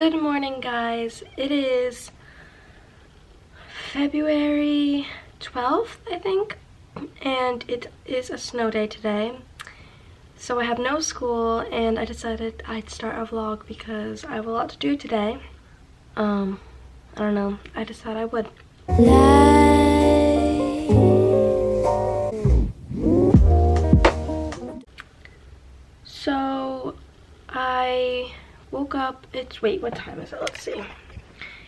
Good morning, guys. It is February 12th, I think, and it is a snow day today. So I have no school, and I decided I'd start a vlog because I have a lot to do today. I don't know. I decided I would. So I woke up. Wait, what time is it? Let's see.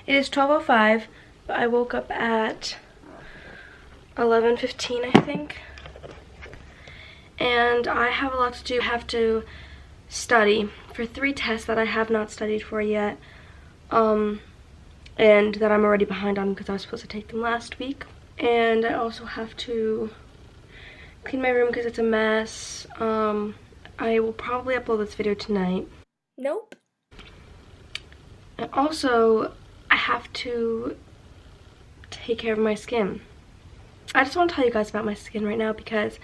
It is 12:05, but I woke up at 11:15, I think. And I have a lot to do. I have to study for 3 tests that I have not studied for yet. And that I'm already behind on because I was supposed to take them last week. And I also have to clean my room because it's a mess. I will probably upload this video tonight. Nope. And also, I have to take care of my skin. I just want to tell you guys about my skin right now because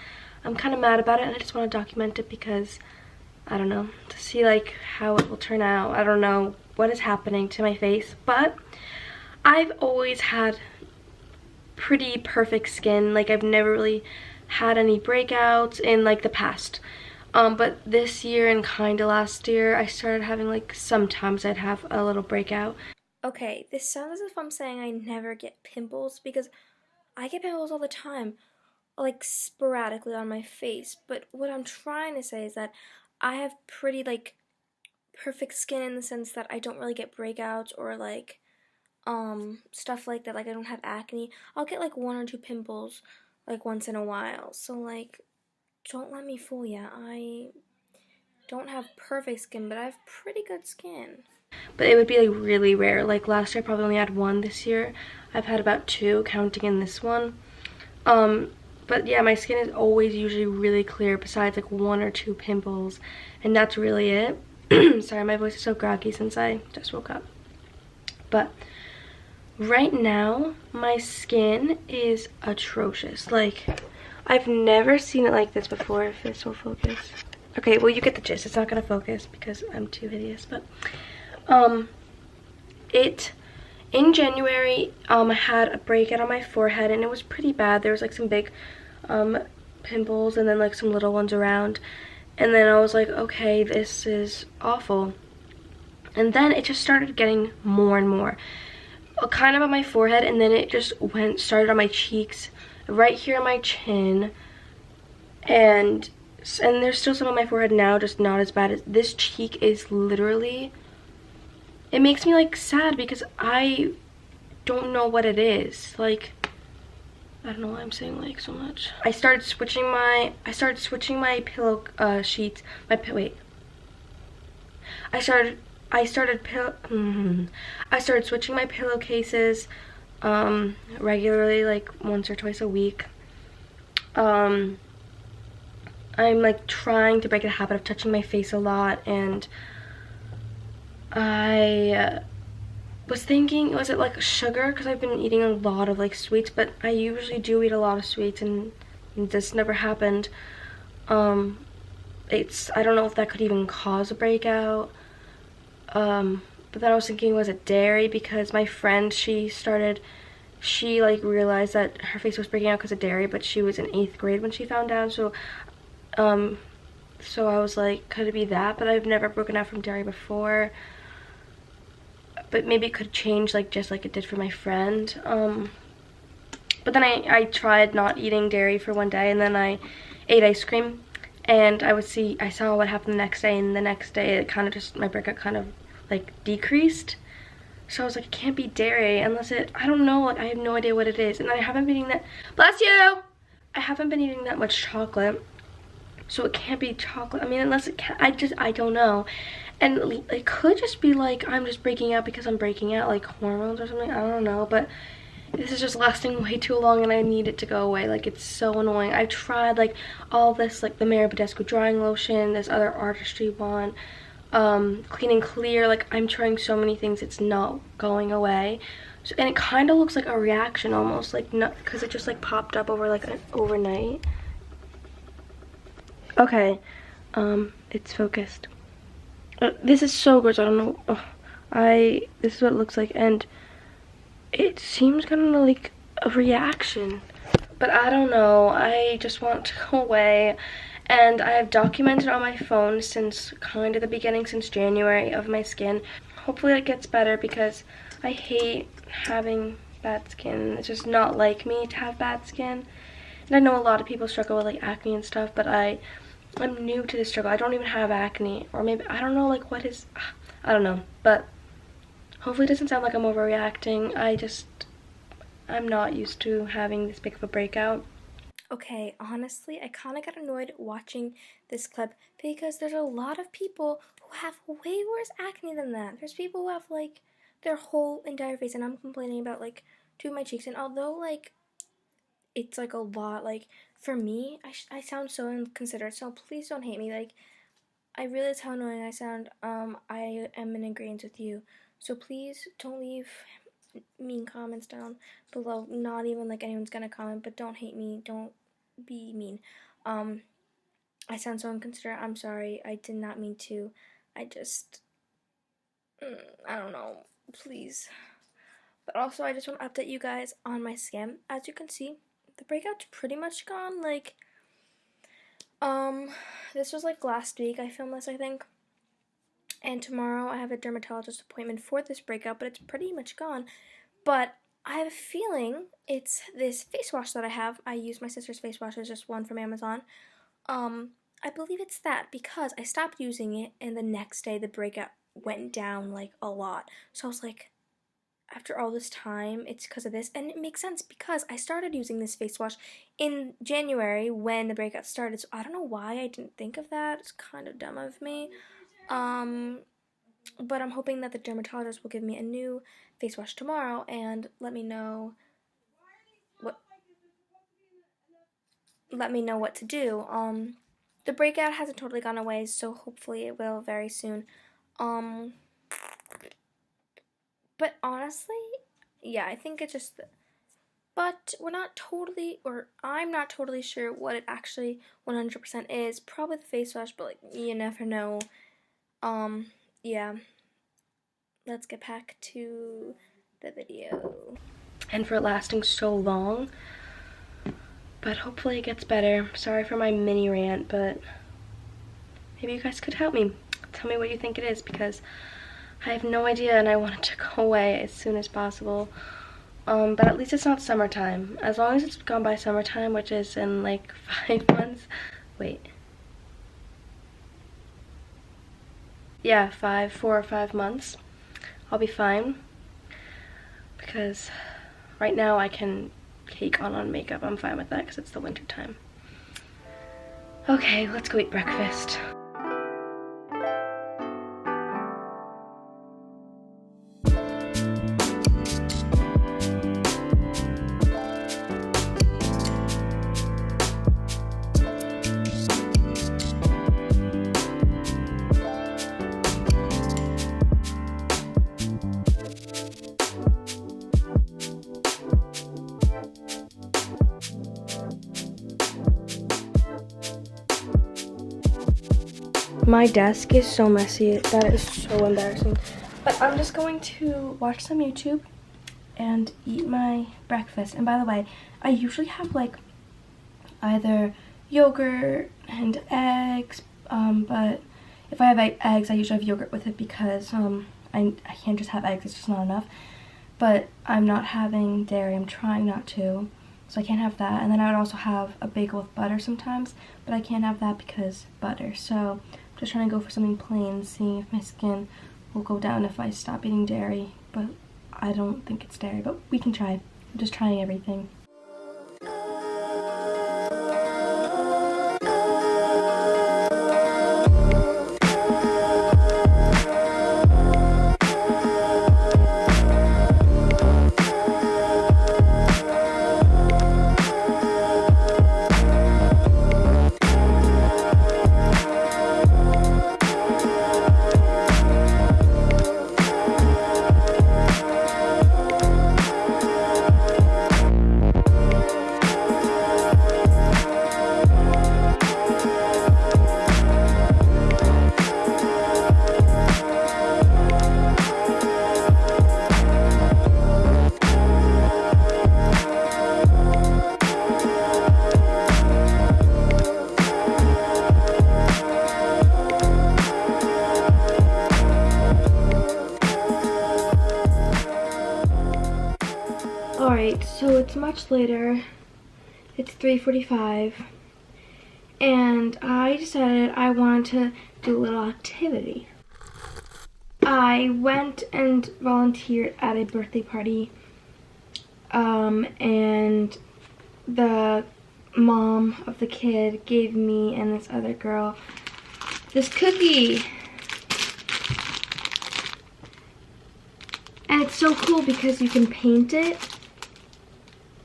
I'm kind of mad about it, and I just want to document it because, I don't know, to see like how it will turn out. I don't know what is happening to my face, but I've always had pretty perfect skin. Like, I've never really had any breakouts in like the past. But this year and kind of last year, I started having like, sometimes I'd have a little breakout. Okay, this sounds as if I'm saying I never get pimples, because I get pimples all the time, like sporadically on my face. But what I'm trying to say is that I have pretty like perfect skin in the sense that I don't really get breakouts or like stuff like that. Like, I don't have acne. I'll get like 1 or 2 pimples like once in a while. So like, don't let me fool ya. I don't have perfect skin, but I have pretty good skin. But it would be like really rare. Like last year I probably only had 1. This year I've had about 2, counting in this one. But yeah, my skin is always usually really clear besides like 1 or 2 pimples, and that's really it. Sorry, my voice is so groggy since I just woke up. But right now my skin is atrocious. Like, I've never seen it like this before. If this will focus. Okay, well, you get the gist. It's not gonna focus because I'm too hideous. But in January, I had a breakout on my forehead, and it was pretty bad. There was like some big pimples and then like some little ones around. And then I was like, okay, this is awful. And then it just started getting more and more. Kind of on my forehead, and then it just started on my cheeks, right here on my chin, and there's still some on my forehead now, just not as bad. As this cheek is literally, it makes me like sad because I don't know what it is. Like, I don't know why I'm saying like so much. I started switching my pillow sheets. I started switching my pillowcases regularly, like once or twice a week. I'm like trying to break the habit of touching my face a lot, and I was thinking, was it like sugar? Because I've been eating a lot of like sweets, but I usually do eat a lot of sweets, and this never happened. I don't know if that could even cause a breakout. But then I was thinking, was it dairy? Because my friend, she like realized that her face was breaking out because of dairy, but she was in 8th grade when she found out. So I was like, could it be that? But I've never broken out from dairy before. But maybe it could change, like just like it did for my friend. But then I tried not eating dairy for one day, and then I ate ice cream, and I saw what happened the next day, and the next day it kind of just, my breakout kind of like decreased. So I was like, it can't be dairy unless I don't know, like I have no idea what it is. And I haven't been eating that, bless you! I haven't been eating that much chocolate, so it can't be chocolate. I mean, unless it can, I don't know. And it could just be like I'm just breaking out because I'm breaking out, like hormones or something, I don't know. But this is just lasting way too long, and I need it to go away. Like, it's so annoying. I've tried like all this, like the Mairead drying lotion, this other Artistry one, Clean and Clear. Like, I'm trying so many things, it's not going away. So, and it kind of looks like a reaction almost, like, not because it just like popped up over like overnight. Okay, it's focused. This is so gross. I don't know. This is what it looks like, and it seems kind of like a reaction, but I don't know. I just want to go away, and I have documented on my phone since kind of the beginning, since January, of my skin. Hopefully it gets better because I hate having bad skin. It's just not like me to have bad skin. And I know a lot of people struggle with like acne and stuff, but I'm new to this struggle. I don't even have acne, or maybe, I don't know, like what is, I don't know, but hopefully it doesn't sound like I'm overreacting. I'm not used to having this big of a breakout. Okay, honestly, I kind of got annoyed watching this clip because there's a lot of people who have way worse acne than that. There's people who have like their whole entire face, and I'm complaining about like two of my cheeks. And although like it's like a lot, like for me, I sound so inconsiderate. So please don't hate me. Like I realize how annoying I sound. I am in agreement with you. So please don't leave mean comments down below. Not even like anyone's gonna comment, but don't hate me. Don't be mean. I sound so inconsiderate. I'm sorry. I did not mean to. I just, I don't know. Please. But also, I just want to update you guys on my skin. As you can see, the breakout's pretty much gone. Like, this was like last week I filmed this, I think. And tomorrow I have a dermatologist appointment for this breakout, but it's pretty much gone. But I have a feeling it's this face wash that I have. I use my sister's face wash. It's just one from Amazon. I believe it's that because I stopped using it and the next day the breakout went down like a lot. So I was like, after all this time, it's because of this. And it makes sense because I started using this face wash in January when the breakout started. So I don't know why I didn't think of that. It's kind of dumb of me. But I'm hoping that the dermatologist will give me a new face wash tomorrow and let me know what to do. The breakout hasn't totally gone away, so hopefully it will very soon. But honestly, yeah, I think it's just, but I'm not totally sure what it actually 100% is. Probably the face wash, but like, you never know. Yeah. Let's get back to the video. And for it lasting so long, but hopefully it gets better. Sorry for my mini rant, but maybe you guys could help me. Tell me what you think it is, because I have no idea and I want it to go away as soon as possible. But at least it's not summertime. As long as it's gone by summertime, which is in like 5 months. Wait. Yeah, 4 or 5 months. I'll be fine. Because right now I can cake on makeup. I'm fine with that because it's the winter time. Okay, let's go eat breakfast. My desk is so messy. That is so embarrassing. But I'm just going to watch some YouTube and eat my breakfast. And by the way, I usually have like either yogurt and eggs, but if I have eggs, I usually have yogurt with it because I can't just have eggs, it's just not enough. But I'm not having dairy, I'm trying not to, so I can't have that. And then I would also have a bagel with butter sometimes, but I can't have that because butter. So I'm just trying to go for something plain, seeing if my skin will go down if I stop eating dairy. But I don't think it's dairy, but we can try. I'm just trying everything. Alright, so it's much later. It's 3:45. And I decided I wanted to do a little activity. I went and volunteered at a birthday party. And the mom of the kid gave me and this other girl this cookie. And it's so cool because you can paint it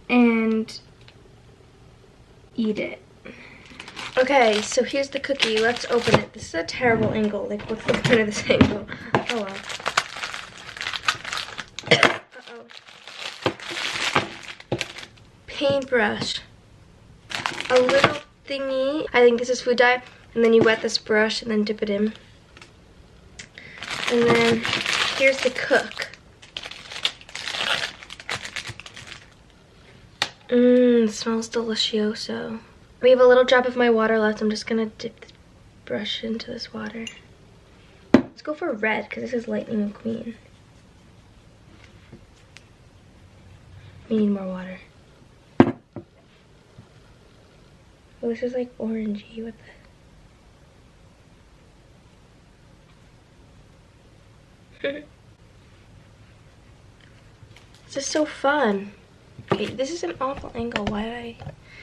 and eat it. Okay, so here's the cookie. Let's open it. This is a terrible angle. Like, what's the point of this angle? Oh well. Uh-oh. Paintbrush. A little thingy. I think this is food dye. And then you wet this brush and then dip it in. And then here's the cook. Smells delicioso. We have a little drop of my water left. I'm just gonna dip the brush into this water. Let's go for red because this is Lightning McQueen. We need more water. Oh, this is like orangey. What the? This is so fun. Okay, this is an awful angle. Why did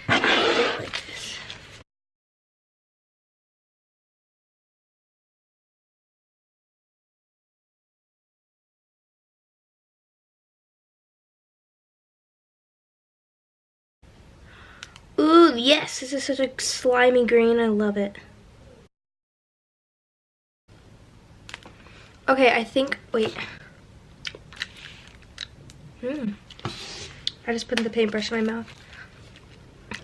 I do it like this? Ooh, yes, this is such a slimy green. I love it. Okay, I think, wait. I just put the paintbrush in my mouth.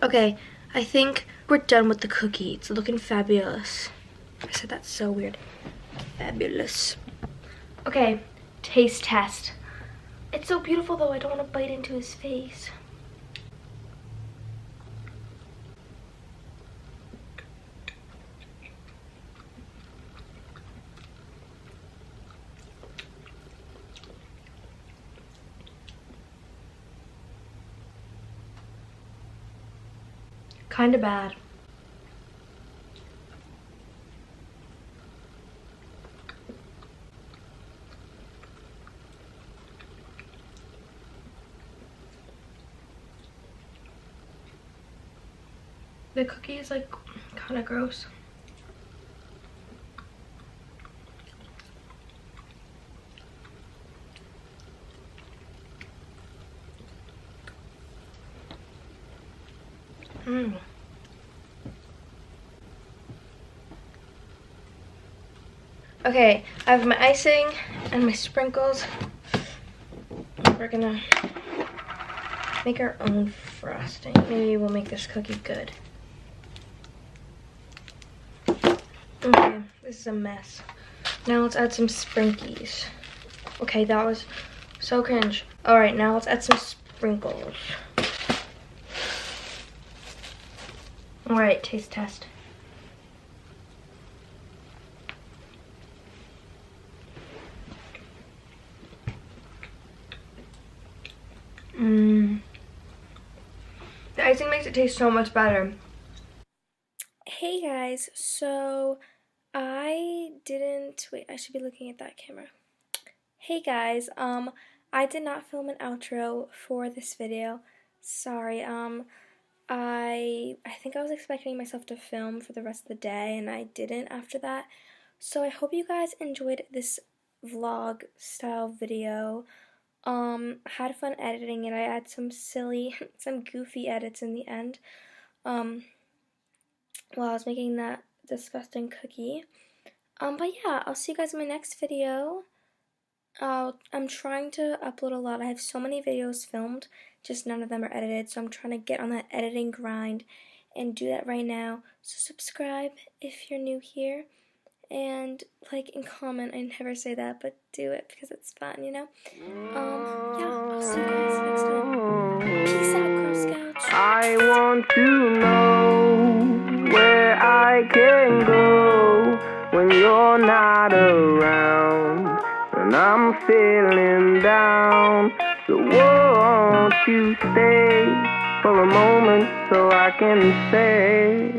Okay, I think we're done with the cookie. It's looking fabulous. I said that's so weird. Fabulous. Okay, taste test. It's so beautiful though, I don't want to bite into his face. Kinda bad. The cookie is like kind of gross. Okay, I have my icing and my sprinkles. We're gonna make our own frosting. Maybe we'll make this cookie good. Okay, this is a mess. Now let's add some sprinkies. Okay, that was so cringe. All right, now let's add some sprinkles. All right, taste test. The icing makes it taste so much better. Hey guys, so I should be looking at that camera. Hey guys, I did not film an outro for this video. Sorry, I think I was expecting myself to film for the rest of the day and I didn't after that. So I hope you guys enjoyed this vlog style video. Had fun editing it. I had some goofy edits in the end. While I was making that disgusting cookie. But yeah, I'll see you guys in my next video. I'm trying to upload a lot. I have so many videos filmed, just none of them are edited, so I'm trying to get on that editing grind and do that right now. So subscribe if you're new here, and like and comment. I never say that, but do it because it's fun, you know? Yeah, I'll see you guys next time. Peace out, Girl Scouts. I want to know where I can go when you're not around. when I'm feeling down. So won't you stay for a moment so I can say